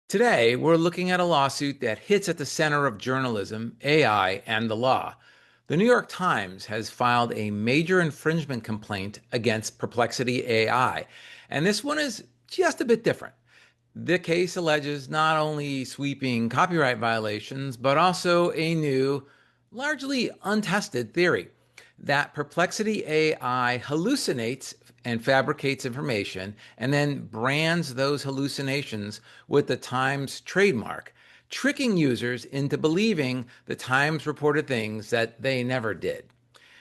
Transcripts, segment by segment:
Today, we're looking at a lawsuit that hits at the center of journalism, AI, and the law. The New York Times has filed a major infringement complaint against Perplexity AI, and this one is just a bit different. The case alleges not only sweeping copyright violations, but also a new, largely untested theory that Perplexity AI hallucinates and fabricates information and then brands those hallucinations with the Times trademark, tricking users into believing the Times reported things that they never did.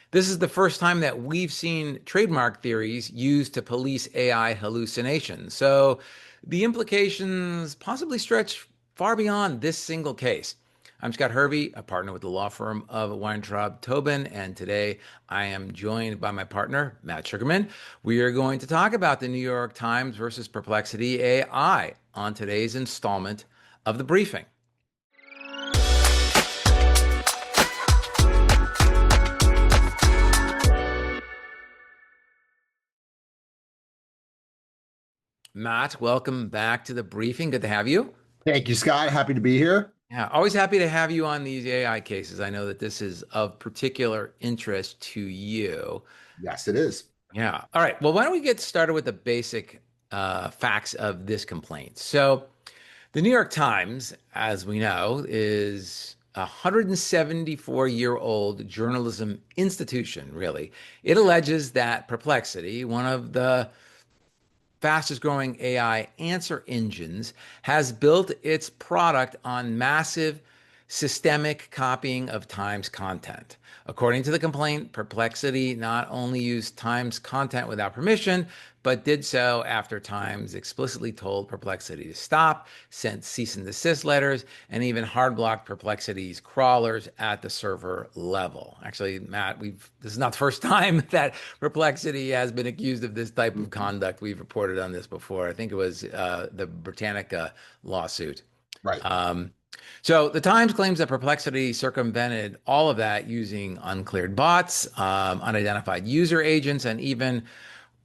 This is the first time that we've seen trademark theories used to police AI hallucinations. So the implications possibly stretch far beyond this single case. I'm Scott Hervey, a partner with the law firm of Weintraub Tobin, and today I am joined by my partner, Matt Sugarman. We are going to talk about the New York Times versus Perplexity AI on today's installment of the briefing. Matt, welcome back to the briefing. Good to have you. Thank you, Scott. Happy to be here. Yeah, always happy to have you on these AI cases. I know that this is of particular interest to you. Yes, it is. Yeah. All right. Well, why don't we get started with the basic facts of this complaint? So, the New York Times, as we know, is a 174-year-old journalism institution, really. It alleges that Perplexity, one of the fastest growing AI answer engines, has built its product on massive systemic copying of Times content. According to the complaint, Perplexity not only used Times content without permission, but did so after Times explicitly told Perplexity to stop, sent cease and desist letters, and even hard blocked Perplexity's crawlers at the server level. Actually, Matt, this is not the first time that Perplexity has been accused of this type of conduct. We've reported on this before. I think it was the Britannica lawsuit. Right. So the Times claims that Perplexity circumvented all of that using uncleared bots, unidentified user agents, and even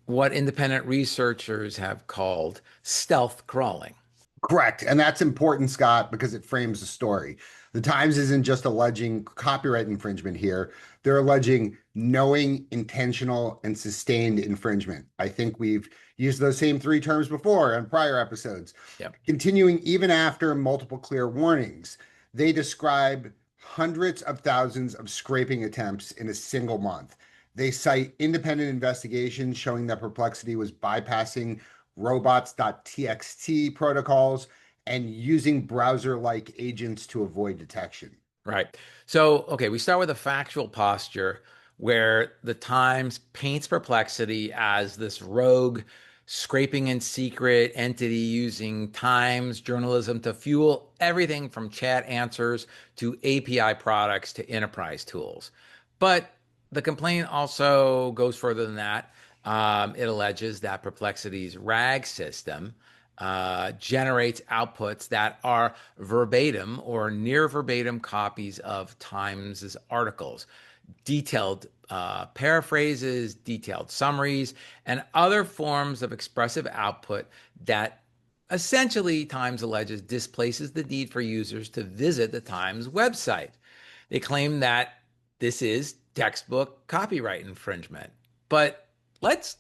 what independent researchers have called stealth crawling. Correct. And that's important, Scott, because it frames the story. The Times isn't just alleging copyright infringement here. They're alleging knowing, intentional, and sustained infringement. I think we've used those same three terms before in prior episodes. Yep. Continuing even after multiple clear warnings, they describe hundreds of thousands of scraping attempts in a single month. They cite independent investigations showing that Perplexity was bypassing robots.txt protocols and using browser-like agents to avoid detection. Right. So, okay, we start with a factual posture where the Times paints Perplexity as this rogue, scraping in secret entity using Times journalism to fuel everything from chat answers to API products to enterprise tools. But the complaint also goes further than that. It alleges that Perplexity's RAG system generates outputs that are verbatim or near verbatim copies of Times' articles, detailed paraphrases, detailed summaries, and other forms of expressive output that essentially Times alleges displaces the need for users to visit the Times website. They claim that this is textbook copyright infringement. But let's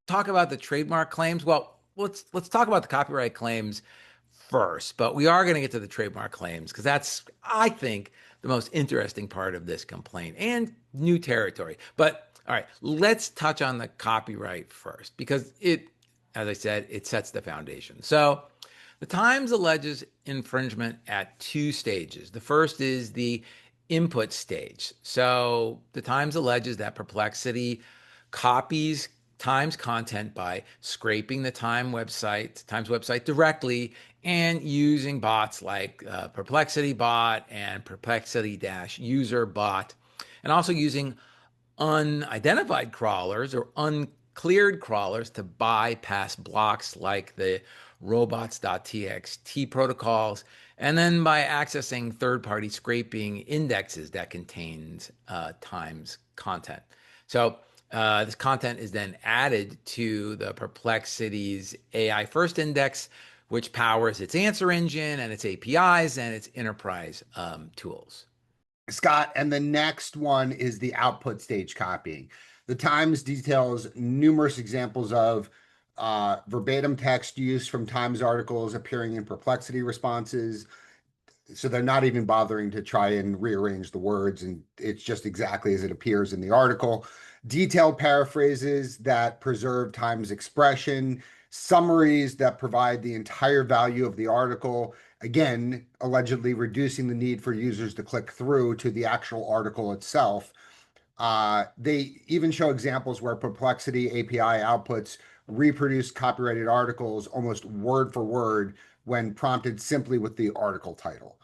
talk about the trademark claims. Well, let's talk about the copyright claims first, but we are going to get to the trademark claims because that's, I think, the most interesting part of this complaint and new territory. But all right, let's touch on the copyright first because it, as I said, it sets the foundation. So the Times alleges infringement at two stages. The first is the input stage. So the Times alleges that Perplexity copies Times content by scraping the Times website directly and using bots like Perplexity bot and Perplexity-user bot, and also using unidentified crawlers or uncleared crawlers to bypass blocks like the robots.txt protocols, and then by accessing third-party scraping indexes that contains Times content. So this content is then added to the Perplexity's AI first index, which powers its answer engine and its APIs and its enterprise tools. Scott, and the next one is the output stage copying. The Times details numerous examples of verbatim text use from Times articles appearing in Perplexity responses. So they're not even bothering to try and rearrange the words, and it's just exactly as it appears in the article. Detailed paraphrases that preserve Times expression, summaries that provide the entire value of the article, again, allegedly reducing the need for users to click through to the actual article itself. They even show examples where Perplexity API outputs reproduce copyrighted articles almost word for word when prompted simply with the article title.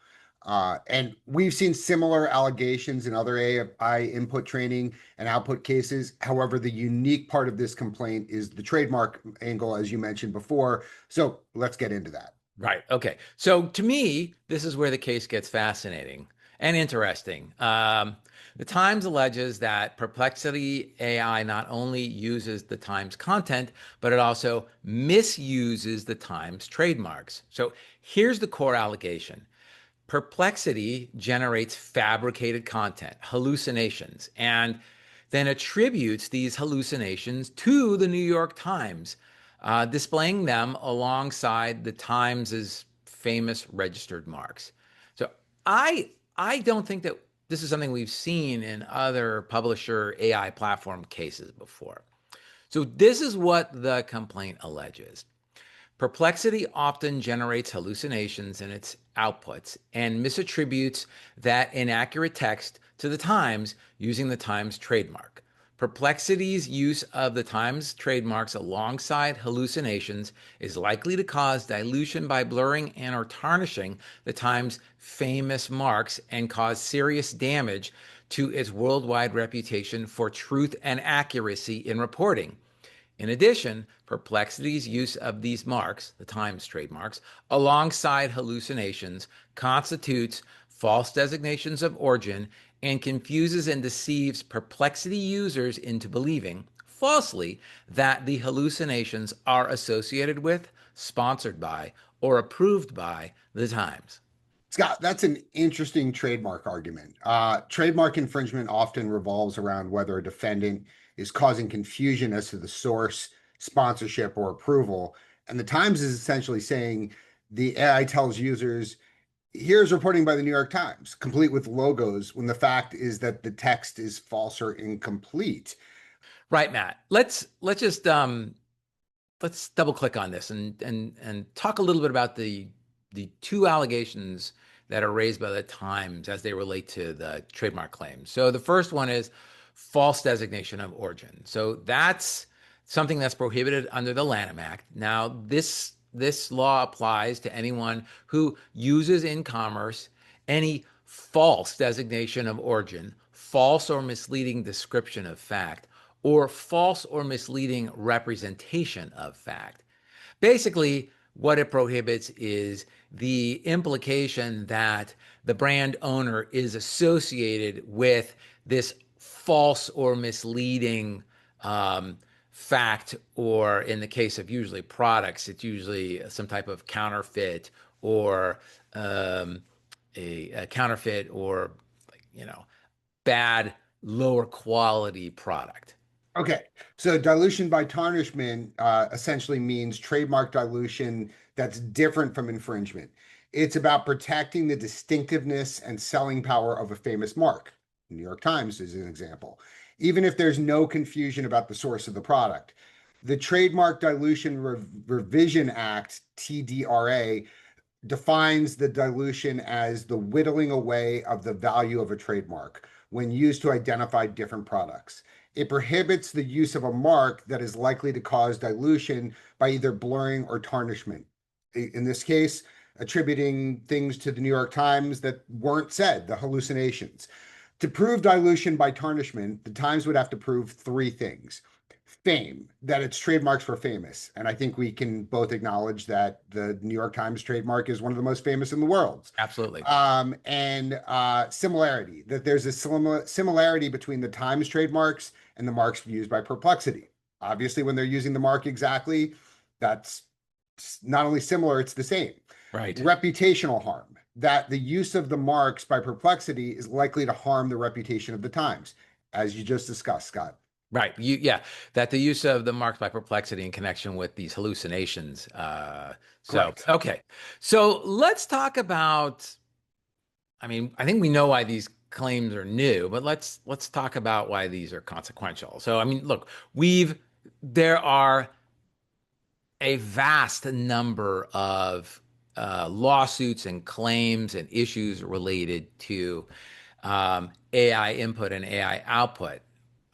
And we've seen similar allegations in other AI input training and output cases. However, the unique part of this complaint is the trademark angle, as you mentioned before. So let's get into that. Right. Okay. So to me, this is where the case gets fascinating and interesting. The Times alleges that Perplexity AI not only uses the Times content, but it also misuses the Times trademarks. So here's the core allegation. Perplexity generates fabricated content, hallucinations, and then attributes these hallucinations to the New York Times, displaying them alongside the Times's famous registered marks. So I don't think that this is something we've seen in other publisher AI platform cases before. So this is what the complaint alleges. Perplexity often generates hallucinations in its outputs and misattributes that inaccurate text to the Times using the Times trademark. Perplexity's use of the Times trademarks alongside hallucinations is likely to cause dilution by blurring and or tarnishing the Times' famous marks and cause serious damage to its worldwide reputation for truth and accuracy in reporting. In addition, Perplexity's use of these marks, the Times trademarks, alongside hallucinations constitutes false designations of origin and confuses and deceives Perplexity users into believing, falsely, that the hallucinations are associated with, sponsored by, or approved by the Times. Scott, that's an interesting trademark argument. Trademark infringement often revolves around whether a defendant is causing confusion as to the source, sponsorship, or approval. And the Times is essentially saying the AI tells users, here's reporting by the New York Times, complete with logos, when the fact is that the text is false or incomplete. Right, Matt. Let's double click on this and talk a little bit about the two allegations that are raised by the Times as they relate to the trademark claims. So the first one is false designation of origin. So that's something that's prohibited under the Lanham Act. Now, this law applies to anyone who uses in commerce any false designation of origin, false or misleading description of fact, or false or misleading representation of fact. Basically, what it prohibits is the implication that the brand owner is associated with this false or misleading fact, or in the case of usually products, it's usually some type of counterfeit or a counterfeit or, you know, bad, lower quality product. Okay, so dilution by tarnishment essentially means trademark dilution that's different from infringement. It's about protecting the distinctiveness and selling power of a famous mark. New York Times is an example. Even if there's no confusion about the source of the product. The Trademark Dilution Revision Act, TDRA, defines the dilution as the whittling away of the value of a trademark when used to identify different products. It prohibits the use of a mark that is likely to cause dilution by either blurring or tarnishment. In this case, attributing things to the New York Times that weren't said, the hallucinations. To prove dilution by tarnishment, the Times would have to prove three things. Fame, that its trademarks were famous. And I think we can both acknowledge that the New York Times trademark is one of the most famous in the world. Absolutely. And similarity, that there's a similarity between the Times trademarks and the marks used by Perplexity. Obviously, when they're using the mark exactly, that's not only similar, it's the same. Right. Reputational harm, that the use of the marks by Perplexity is likely to harm the reputation of the Times, as you just discussed, Scott. Right. Yeah, that the use of the marks by perplexity in connection with these hallucinations. Correct. Okay. So let's talk about, I mean, I think we know why these claims are new, but let's talk about why these are consequential. So, I mean, look, there are a vast number of lawsuits and claims and issues related to AI input and AI output.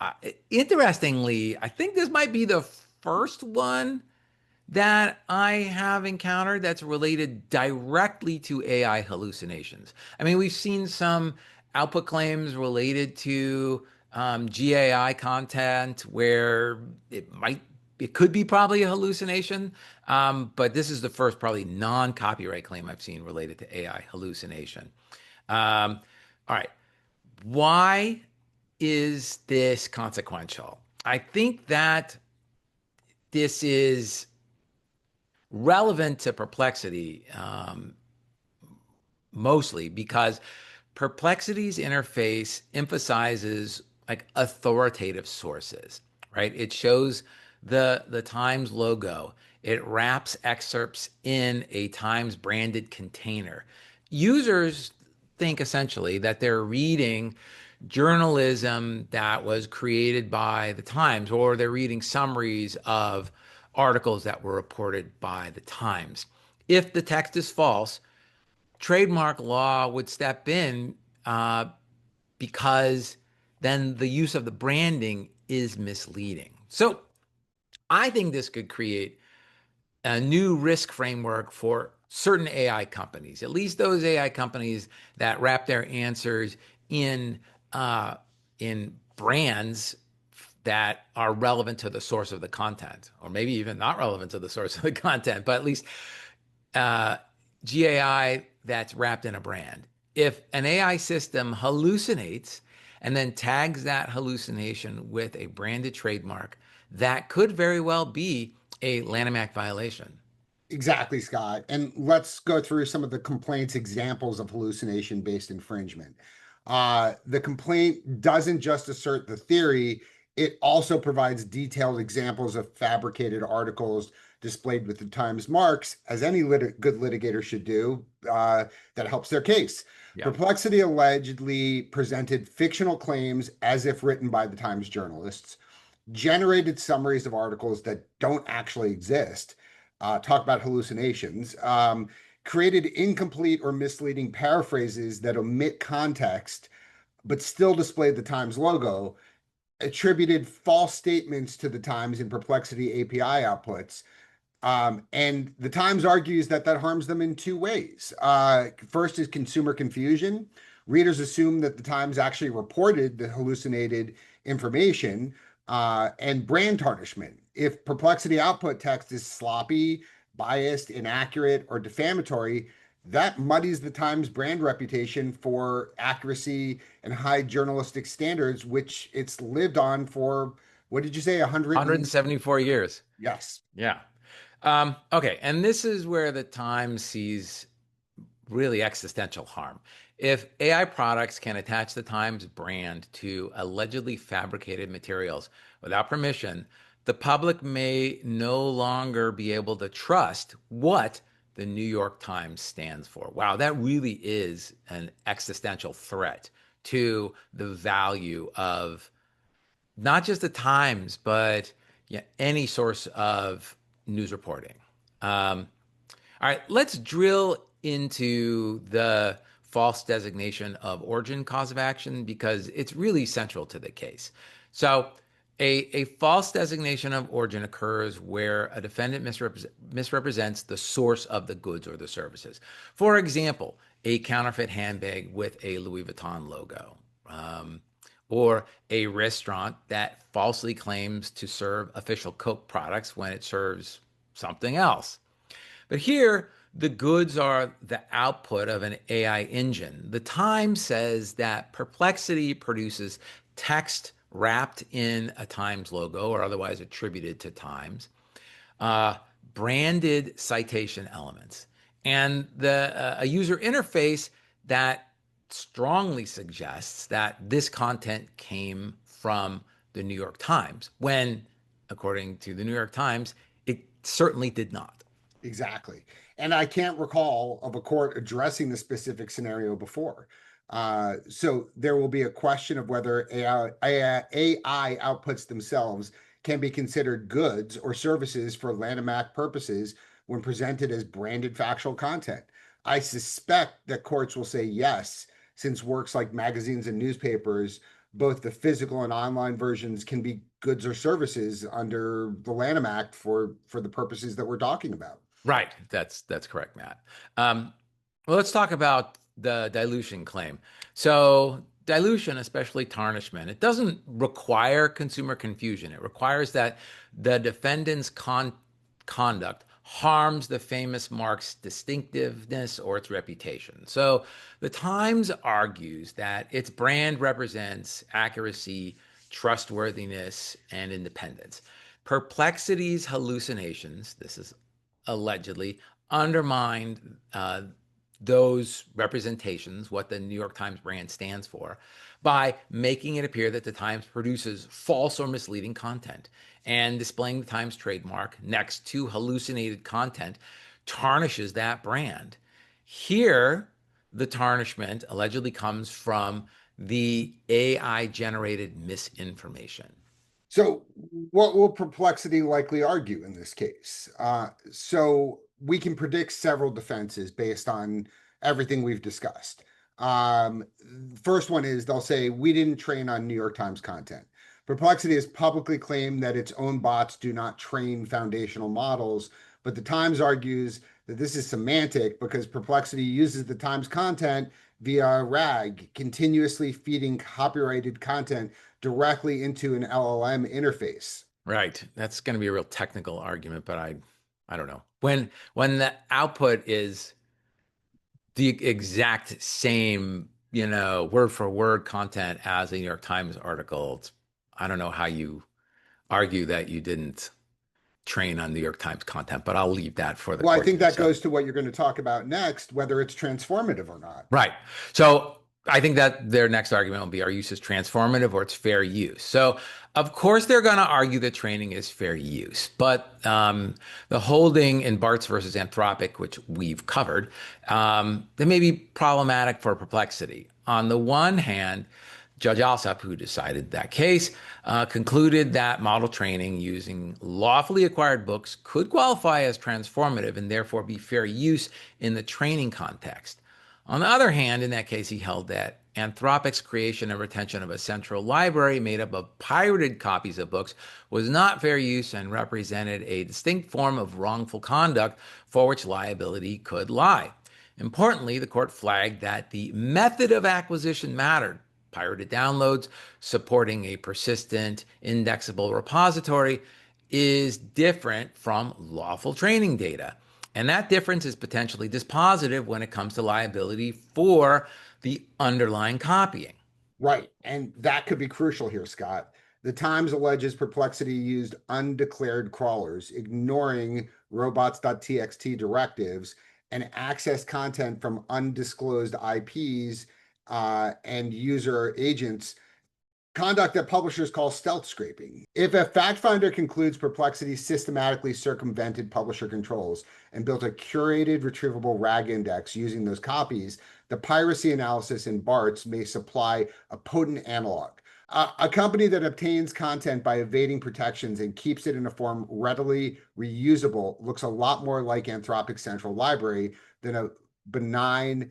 Uh, Interestingly, I think this might be the first one that I have encountered that's related directly to AI hallucinations. I mean, we've seen some output claims related to GAI content where it could be probably a hallucination, but this is the first probably non-copyright claim I've seen related to AI hallucination. Um, all right, why is this consequential? I think that this is relevant to Perplexity, mostly because Perplexity's interface emphasizes like authoritative sources, right? It shows the Times logo. It wraps excerpts in a Times branded container. Users think essentially that they're reading journalism that was created by the Times, or they're reading summaries of articles that were reported by the Times. If the text is false, trademark law would step in uh, because then the use of the branding is misleading. So I think this could create a new risk framework for certain AI companies, at least those AI companies that wrap their answers in uh, in brands that are relevant to the source of the content, or maybe even not relevant to the source of the content, but at least uh, GAI that's wrapped in a brand. If an AI system hallucinates and then tags that hallucination with a branded trademark, that could very well be a Lanham Act violation. Exactly, Scott. And let's go through some of the complaints examples of hallucination-based infringement. The complaint doesn't just assert the theory, it also provides detailed examples of fabricated articles displayed with the Times marks, as any good litigator should do, that helps their case. Yeah. Perplexity allegedly presented fictional claims as if written by the Times journalists, generated summaries of articles that don't actually exist, talk about hallucinations, created incomplete or misleading paraphrases that omit context but still display the Times logo, attributed false statements to the Times in Perplexity API outputs. And the Times argues that that harms them in two ways. First is consumer confusion. Readers assume that the Times actually reported the hallucinated information, and brand tarnishment. If Perplexity output text is sloppy, biased, inaccurate, or defamatory, that muddies the Times brand reputation for accuracy and high journalistic standards, which it's lived on for, what did you say, 100 and 174 years. yes. Yeah. Okay. And this is where the Times sees really existential harm. If AI products can attach the Times brand to allegedly fabricated materials without permission, the public may no longer be able to trust what the New York Times stands for. Wow, that really is an existential threat to the value of not just the Times, but yeah, any source of news reporting. Um, all right, let's drill into the false designation of origin cause of action because it's really central to the case. So, a false designation of origin occurs where a defendant misrepresents the source of the goods or the services. For example, a counterfeit handbag with a Louis Vuitton logo, or a restaurant that falsely claims to serve official Coke products when it serves something else. But here, the goods are the output of an AI engine. The Times says that Perplexity produces text wrapped in a Times logo or otherwise attributed to Times. Uh, branded citation elements and a user interface that strongly suggests that this content came from the New York Times, when, according to the New York Times, it certainly did not. Exactly. And I can't recall of a court addressing the specific scenario before. So there will be a question of whether AI outputs themselves can be considered goods or services for Lanham Act purposes when presented as branded factual content. I suspect that courts will say yes, since works like magazines and newspapers, both the physical and online versions, can be goods or services under the Lanham Act for the purposes that we're talking about. Right. That's correct, Matt. Well, let's talk about the dilution claim. So, dilution, especially tarnishment, it doesn't require consumer confusion. It requires that the defendant's conduct harms the famous mark's distinctiveness or its reputation. So, the Times argues that its brand represents accuracy, trustworthiness, and independence. Perplexity's hallucinations, this is allegedly, undermined those representations, what the New York Times brand stands for, by making it appear that the Times produces false or misleading content, and displaying the Times trademark next to hallucinated content tarnishes that brand. Here, the tarnishment allegedly comes from the AI generated misinformation. So, what will Perplexity likely argue in this case? So, we can predict several defenses based on everything we've discussed. Um, First one is they'll say, we didn't train on New York Times content. Perplexity has publicly claimed that its own bots do not train foundational models, but the Times argues that this is semantic because Perplexity uses the Times content via RAG, continuously feeding copyrighted content directly into an LLM interface. Right. That's going to be a real technical argument, but I don't know. When the output is the exact same, word for word content as a New York Times article, I don't know how you argue that you didn't train on New York Times content, but I'll leave that for the Well, I court to think that decide. goes to what you're going to talk about next, whether it's transformative or not. Right. So I think that their next argument will be our use is transformative or it's fair use. So, of course, they're going to argue that training is fair use. But the holding in Bartz versus Anthropic, which we've covered, that may be problematic for Perplexity. On the one hand, Judge Alsop, who decided that case, concluded that model training using lawfully acquired books could qualify as transformative and therefore be fair use in the training context. On the other hand, in that case, he held that Anthropic's creation and retention of a central library made up of pirated copies of books was not fair use and represented a distinct form of wrongful conduct for which liability could lie. Importantly, the court flagged that the method of acquisition mattered. Pirated downloads supporting a persistent indexable repository is different from lawful training data. And that difference is potentially dispositive when it comes to liability for the underlying copying. Right. And that could be crucial here, Scott. The Times alleges Perplexity used undeclared crawlers, ignoring robots.txt directives, and access content from undisclosed IPs and user agents, conduct that publishers call stealth scraping. If a fact finder concludes Perplexity systematically circumvented publisher controls and built a curated retrievable RAG index using those copies, the piracy analysis in Bart's may supply a potent analog. A company that obtains content by evading protections and keeps it in a form readily reusable looks a lot more like Anthropic's central library than a benign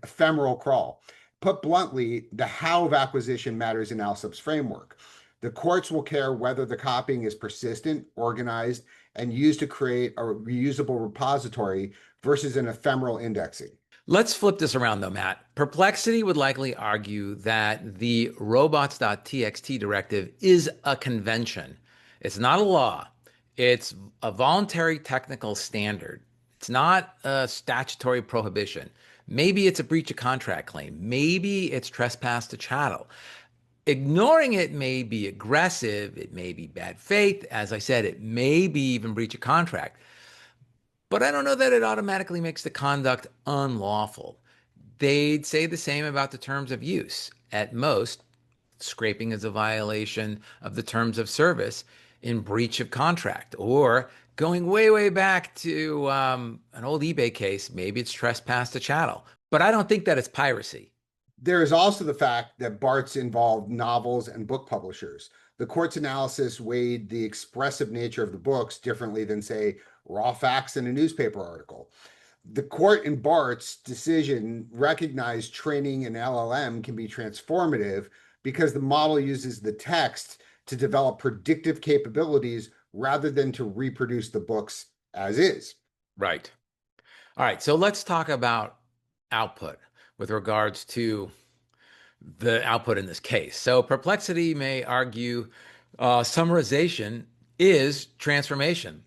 ephemeral crawl. Put bluntly, the how of acquisition matters in Alsop's framework. The courts will care whether the copying is persistent, organized, and used to create a reusable repository versus an ephemeral indexing. Let's flip this around though, Matt. Perplexity would likely argue that the robots.txt directive is a convention. It's not a law. It's a voluntary technical standard. It's not a statutory prohibition. Maybe it's a breach of contract claim. Maybe it's trespass to chattel. Ignoring it may be aggressive. It may be bad faith. As I said, it may be even breach of contract. but I don't know that it automatically makes the conduct unlawful. They'd say the same about the terms of use. At most, scraping is a violation of the terms of service in breach of contract. Or going way, way back to an old eBay case, maybe it's trespass to chattel. But I don't think that it's piracy. There is also the fact that Bart's involved novels and book publishers. The court's analysis weighed the expressive nature of the books differently than, say, raw facts in a newspaper article. The court in Bart's decision recognized training an LLM can be transformative because the model uses the text to develop predictive capabilities rather than to reproduce the books as is. Right. All right. So let's talk about output with regards to the output in this case. So Perplexity may argue summarization is transformation.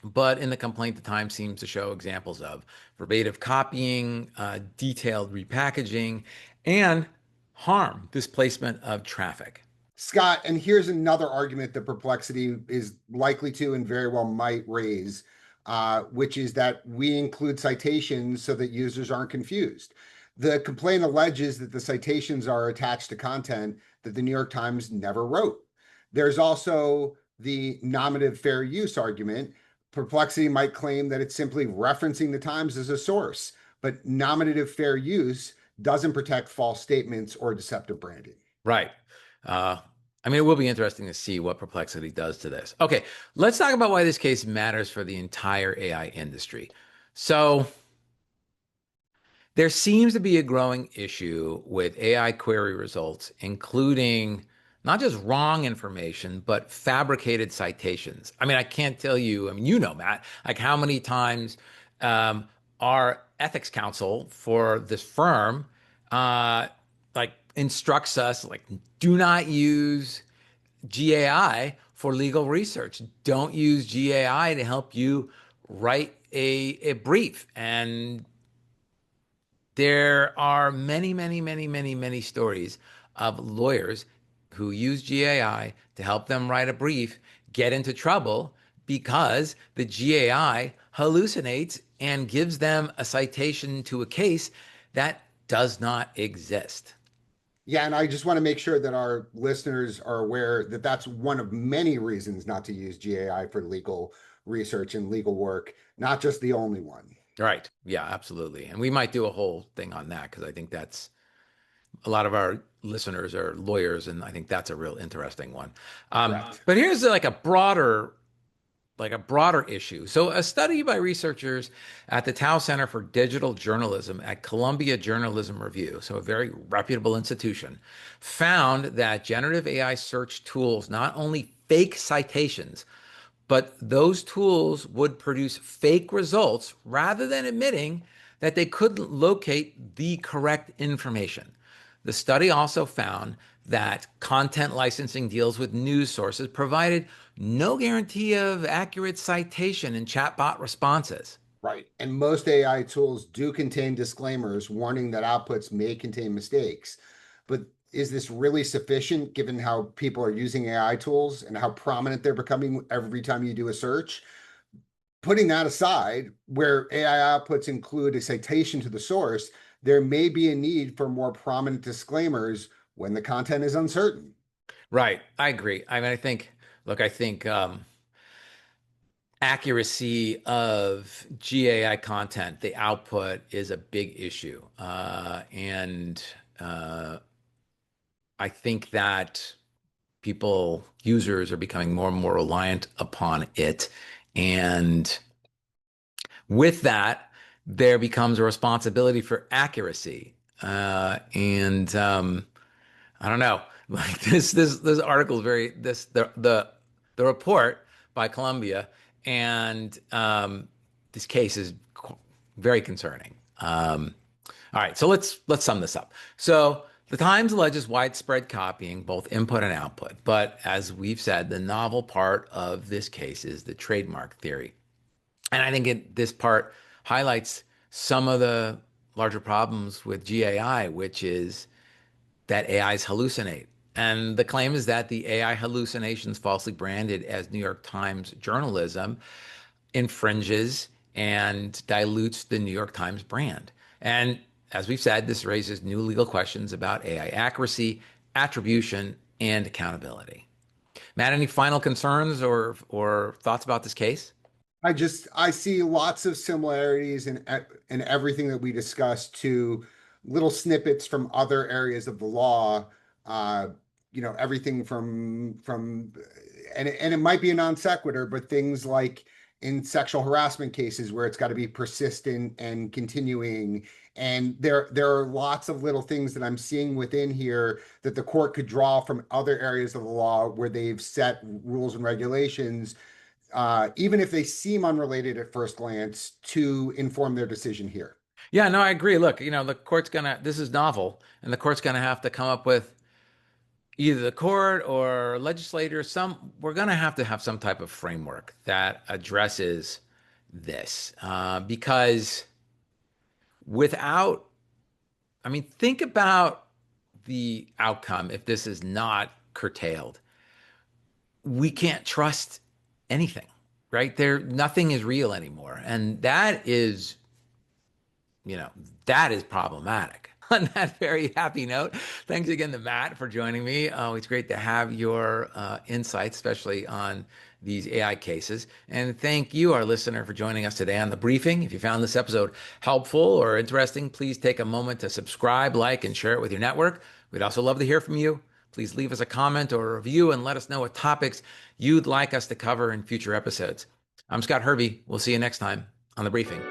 But in the complaint, the Times seems to show examples of verbatim copying, detailed repackaging, and harm, displacement of traffic. Scott, and here's another argument that Perplexity is likely to and very well might raise, which is that we include citations so that users aren't confused. The complaint alleges that the citations are attached to content that the New York Times never wrote. There's also the nominative fair use argument. Perplexity might claim that it's simply referencing the Times as a source, but nominative fair use doesn't protect false statements or deceptive branding. Right. Uh, I mean, it will be interesting to see what Perplexity does to this. Okay, let's talk about why this case matters for the entire AI industry. So, there seems to be a growing issue with AI query results, including not just wrong information, but fabricated citations. I mean, I can't tell you, I mean, you know, Matt, like how many times um, our ethics counsel for this firm uh, like instructs us, like, do not use GAI for legal research. Don't use GAI to help you write a brief. And there are many, many, many, many, many stories of lawyers who use GAI to help them write a brief get into trouble because the GAI hallucinates and gives them a citation to a case that does not exist. Yeah, and I just want to make sure that our listeners are aware that that's one of many reasons not to use GAI for legal research and legal work, not just the only one. Right. Yeah, absolutely. And we might do a whole thing on that because I think that's a lot of our listeners are lawyers, and I think that's a real interesting one. Correct. But here's like a broader issue. So, a study by researchers at the Tao Center for Digital Journalism at Columbia Journalism Review, so a very reputable institution, found that generative AI search tools not only fake citations, but those tools would produce fake results rather than admitting that they couldn't locate the correct information. The study also found that content licensing deals with news sources provided no guarantee of accurate citation in chatbot responses. Right. And most AI tools do contain disclaimers warning that outputs may contain mistakes. But is this really sufficient given how people are using AI tools and how prominent they're becoming every time you do a search? Putting that aside, where AI outputs include a citation to the source, there may be a need for more prominent disclaimers when the content is uncertain. Right. I agree. I mean, look, I think accuracy of GAI content, the output is a big issue. And I think that users are becoming more and more reliant upon it. And with that, there becomes a responsibility for accuracy. And I don't know, like this article is very the report by Columbia and this case is very concerning. All right, so let's sum this up. So the Times alleges widespread copying, both input and output. But as we've said, the novel part of this case is the trademark theory. And I think this part highlights some of the larger problems with GAI, which is that AIs hallucinate. And the claim is that the AI hallucinations falsely branded as New York Times journalism infringes and dilutes the New York Times brand. And as we've said, this raises new legal questions about AI accuracy, attribution, and accountability. Matt, any final concerns or thoughts about this case? I see lots of similarities in everything that we discussed to little snippets from other areas of the law. Uh, everything from and it might be a non sequitur, but things like in sexual harassment cases where it's got to be persistent and continuing. And there are lots of little things that I'm seeing within here that the court could draw from other areas of the law where they've set rules and regulations, even if they seem unrelated at first glance, to inform their decision here. Yeah, no, I agree. Look, the court's gonna, this is novel, and the court's gonna have to come up with either the court or legislators, we're gonna have to have some type of framework that addresses this. Because without, I mean, think about the outcome if this is not curtailed. We can't trust anything, right? Nothing is real anymore. And you know, that is problematic. On that very happy note, thanks again to Matt for joining me. It's great to have your insights, especially on these AI cases. And thank you, our listener, for joining us today on the briefing. If you found this episode helpful or interesting, please take a moment to subscribe, like, and share it with your network. We'd also love to hear from you. Please leave us a comment or a review and let us know what topics you'd like us to cover in future episodes. I'm Scott Hervey. We'll see you next time on the briefing.